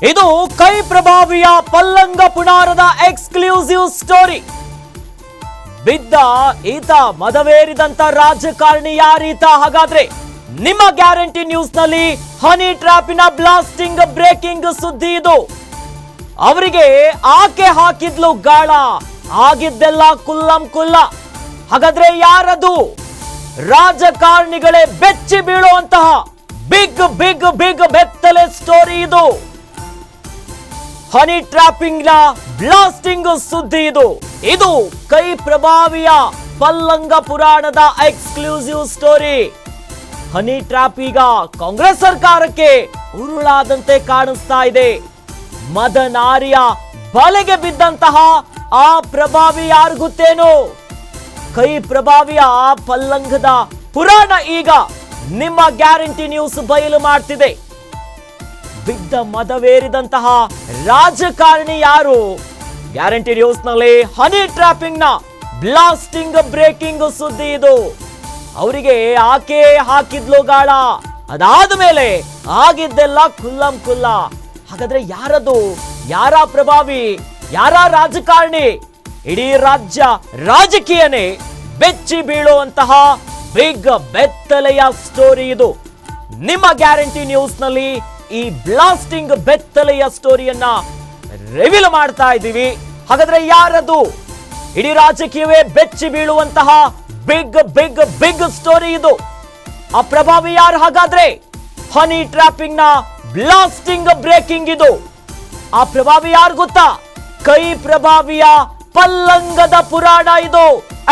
ಇದು ಕೈ ಪ್ರಭಾವಿಯ ಪಲ್ಲಂಗ ಪುಣಾರದ exclusive story. ಬಿದ್ದ ಈತ ಮದವೇರಿದಂತ ರಾಜಕಾರಣಿ ಯಾರೀತ? ಹಾಗಾದ್ರೆ ನಿಮ್ಮ ಗ್ಯಾರಂಟಿ ನ್ಯೂಸ್ ನಲ್ಲಿ ಹನಿ ಟ್ರ್ಯಾಪಿನ ಬ್ಲಾಸ್ಟಿಂಗ್ ಬ್ರೇಕಿಂಗ್ ಸುದ್ದಿ ಇದು. ಅವರಿಗೆ ಆಕೆ ಹಾಕಿದ್ಲು ಗಾಳ, ಆಗಿದ್ದೆಲ್ಲ ಕುಲ್ಲಂ ಕುಲ್ಲ. ಹಾಗಾದ್ರೆ ಯಾರದು? ರಾಜಕಾರಣಿಗಳೇ ಬೆಚ್ಚಿ ಬೀಳುವಂತಹ ಬಿಗ್ ಬಿಗ್ ಬಿಗ್ ಬೆತ್ತಲೆ ಸ್ಟೋರಿ ಇದು. ಹನಿ ಟ್ರ್ಯಾಪಿಂಗ್ ನ ಬ್ಲಾಸ್ಟಿಂಗ್ ಸುದ್ದಿ ಇದು. ಇದು ಕೈ ಪ್ರಭಾವಿಯ ಪಲ್ಲಂಗ ಪುರಾಣದ ಎಕ್ಸ್ಕ್ಲೂಸಿವ್ ಸ್ಟೋರಿ. ಹನಿ ಟ್ರ್ಯಾಪ್ ಈಗ ಕಾಂಗ್ರೆಸ್ ಸರ್ಕಾರಕ್ಕೆ ಉರುಳಾದಂತೆ ಕಾಣಿಸ್ತಾ ಇದೆ. ಮದನಾರಿಯ ಬಲೆಗೆ ಬಿದ್ದಂತಹ ಆ ಪ್ರಭಾವಿ ಯಾರು ಗೊತ್ತೇನು? ಕೈ ಪ್ರಭಾವಿಯ ಪಲ್ಲಂಗದ ಪುರಾಣ ಈಗ ನಿಮ್ಮ ಗ್ಯಾರಂಟಿ ನ್ಯೂಸ್ ಬಯಲು ಮಾಡ್ತಿದೆ. ಬಿದ್ದ ಮದವೇರಿದಂತಹ ರಾಜಕಾರಣಿ ಯಾರು? ಗ್ಯಾರಂಟಿ ನ್ಯೂಸ್ ನಲ್ಲಿ ಹನಿ ಟ್ರ್ಯಾಪಿಂಗ್ ನ ಬ್ಲಾಸ್ಟಿಂಗ್ ಬ್ರೇಕಿಂಗ್ ಸುದ್ದಿ ಇದು. ಅವರಿಗೆ ಆಕೆ ಹಾಕಿದ್ಲು ಗಾಳ, ಅದಾದ ಮೇಲೆ ಆಗಿದ್ದೆಲ್ಲ ಕುಲ್ಲಂ ಕುಲ್ಲ. ಹಾಗಾದ್ರೆ ಯಾರದು? ಯಾರ ಪ್ರಭಾವಿ? ಯಾರ ರಾಜಕಾರಣಿ? ಇಡೀ ರಾಜ್ಯ ರಾಜಕೀಯನೇ ಬೆಚ್ಚಿ ಬೀಳುವಂತಹ ಬಿಗ್ ಬೆತ್ತಲೆಯ ಸ್ಟೋರಿ ಇದು. ನಿಮ್ಮ ಗ್ಯಾರಂಟಿ ನ್ಯೂಸ್ ನಲ್ಲಿ ಈ ಬ್ಲಾಸ್ಟಿಂಗ್ ಬೆತ್ತಲೆಯ ಸ್ಟೋರಿಯನ್ನ ರಿವೀಲ್ ಮಾಡ್ತಾ ಇದ್ದೀವಿ. ಹಾಗಾದ್ರೆ ಯಾರದು? ಇಡೀ ರಾಜಕೀಯವೇ ಬೆಚ್ಚಿ ಬೀಳುವಂತಹ ಬಿಗ್ ಬಿಗ್ ಬಿಗ್ ಸ್ಟೋರಿ ಇದು. ಆ ಪ್ರಭಾವಿ ಯಾರು? ಹಾಗಾದ್ರೆ ಹನಿ ಟ್ರ್ಯಾಪಿಂಗ್ ನ ಬ್ಲಾಸ್ಟಿಂಗ್ ಬ್ರೇಕಿಂಗ್ ಇದು. ಆ ಪ್ರಭಾವಿ ಯಾರು ಗೊತ್ತಾ? ಕೈ ಪ್ರಭಾವಿಯ ಪಲ್ಲಂಗದ ಪುರಾಣ ಇದು.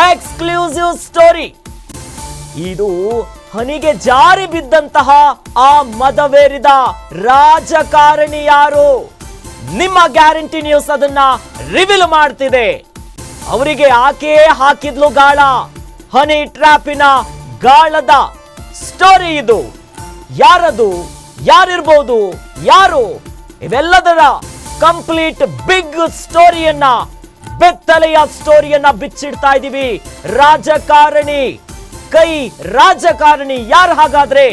ಎಕ್ಸ್ಕ್ಲೂಸಿವ್ ಸ್ಟೋರಿ ಇದು. ಹನಿಗೆ ಜಾರಿ ಬಿದ್ದಂತಹ ಆ ಮದವೇರಿದ ರಾಜಕಾರಣಿ ಯಾರು? ನಿಮ್ಮ ಗ್ಯಾರಂಟಿ ನ್ಯೂಸ್ ಅದನ್ನ ರಿವೀಲ್ ಮಾಡ್ತಿದೆ. ಅವರಿಗೆ ಆಕೆಯೇ ಹಾಕಿದ್ಲು ಗಾಳ. ಹನಿ ಟ್ರ್ಯಾಪಿನ ಗಾಳದ ಸ್ಟೋರಿ ಇದು. ಯಾರದು? ಯಾರಿರ್ಬೋದು? ಯಾರು? ಇವೆಲ್ಲದರ ಕಂಪ್ಲೀಟ್ ಬಿಗ್ ಸ್ಟೋರಿಯನ್ನ, ಬೆತ್ತಲೆಯ ಸ್ಟೋರಿಯನ್ನ ಬಿಚ್ಚಿಡ್ತಾ ಇದ್ದೀವಿ. ರಾಜಕಾರಣಿ, ಕೈ ರಾಜಕಾರಣಿ ಯಾರು ಹಾಗಾದ್ರೆ?